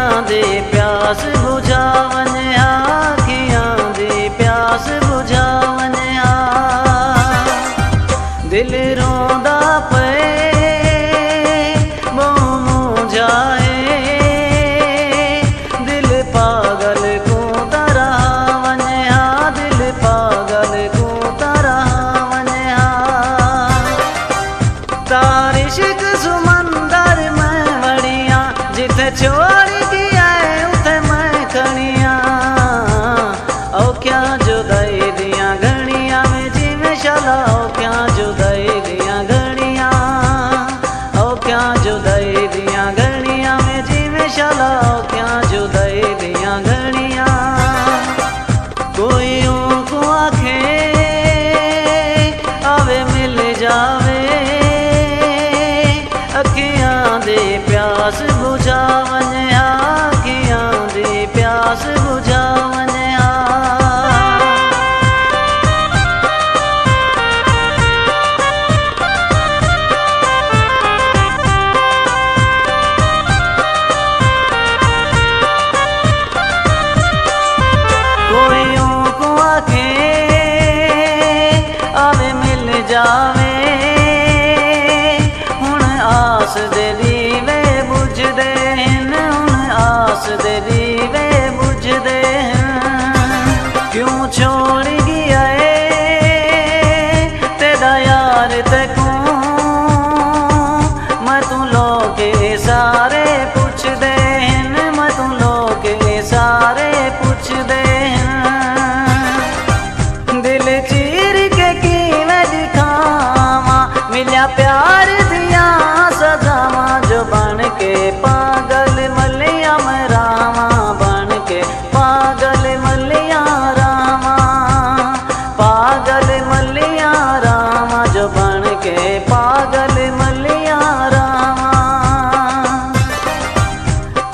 अखियां दे प्यास बुझावन अखियां दे प्यास बुझावन दिल रोंदा पे मोह जाए दिल पागल को तरावन दिल पागल को तरावन तार इश्क समंदर में वड़िया जिथे छोड़ के आए उथे मैं खड़िया औ क्या जुदाई दिया घड़िया में जिमें शाला औ क्या जुदाई दिया घड़िया औ क्या जुदाई दिया घड़िया में जिमें शाला औ क्या जुदाई दिया घड़िया कोई को आखे आवे मिल जावे अखियां दे प्यास बुझावन अखियां दे प्यास बुझावन जावे हुण आस दे दीवे बुझदे हन हुण आस दे दीवे बुझदे क्यों छोड़ गया तेरा यार तकू मैं तू लोग सारे पुछदे हन मैं तू लोग सारे पुछदे दिल चीर के मिल्या प्यार दिया सजावा जो बन के पागल मलिया में रामा बन के पागल मलिया रामा पागल मलिया रामा जो बन के पागल मलिया रामा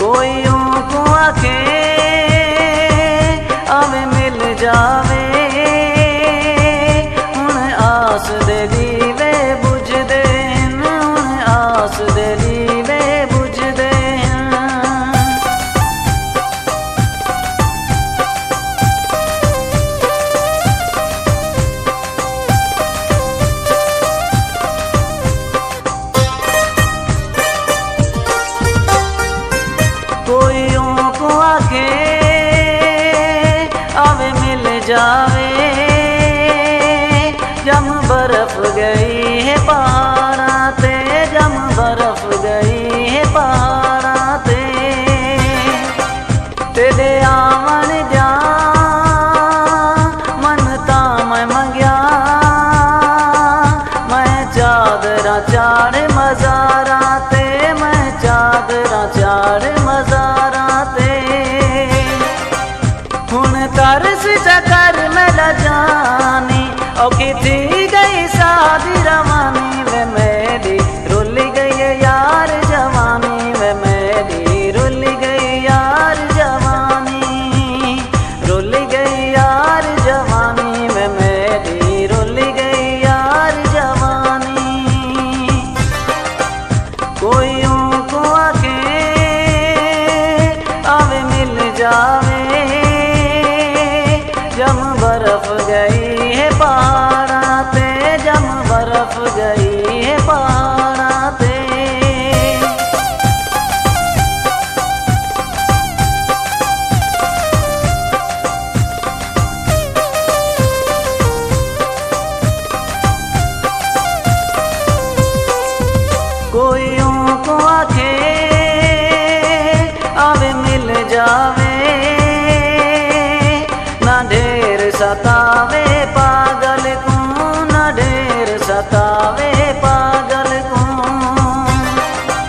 कोई को आखे आवे मिल जावे हुण आस दे दीवे बुझदे हुण आस दे दीवे बुझदे कोई को आखे आवे मिल जावे जम बर्फ गई है पहाड़ा ते जम बर्फ गई है पहाड़ा ते तेरे आवन जा मनता मैं मंगया मैं चादरा चाड़ मजारा ते मैं चादरा चाड़ मजारा ते हुण तरस चकर में ल जानी औखी थी गई शादी रवानी वे मेरी रुल गई यार जवानी वे मेरी रुल गई यार जवानी रुल गई यार जवानी वे मेरी रुल गई यार जवानी कोई को आखे आवे मिल जावे जम बर्फ गई है पहाड़ा ते जम बर्फ गई है पहाड़ा ते कोई को आखे आवे मिल जावे ना ढेर सतावे पागल को ना ढेर सतावे पागल को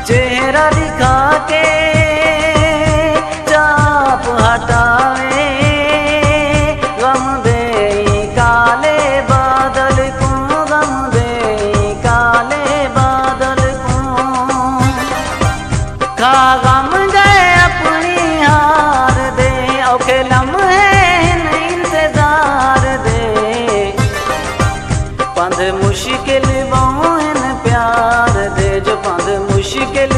चेहरा दिखा के चाप हटावे गम दे काले बादल को गम दे काले बादल को खा गम गए अपनी हार दे औखे लम्हे पंध मुश्किल बहुन प्यार दे जो पंध मुश्किल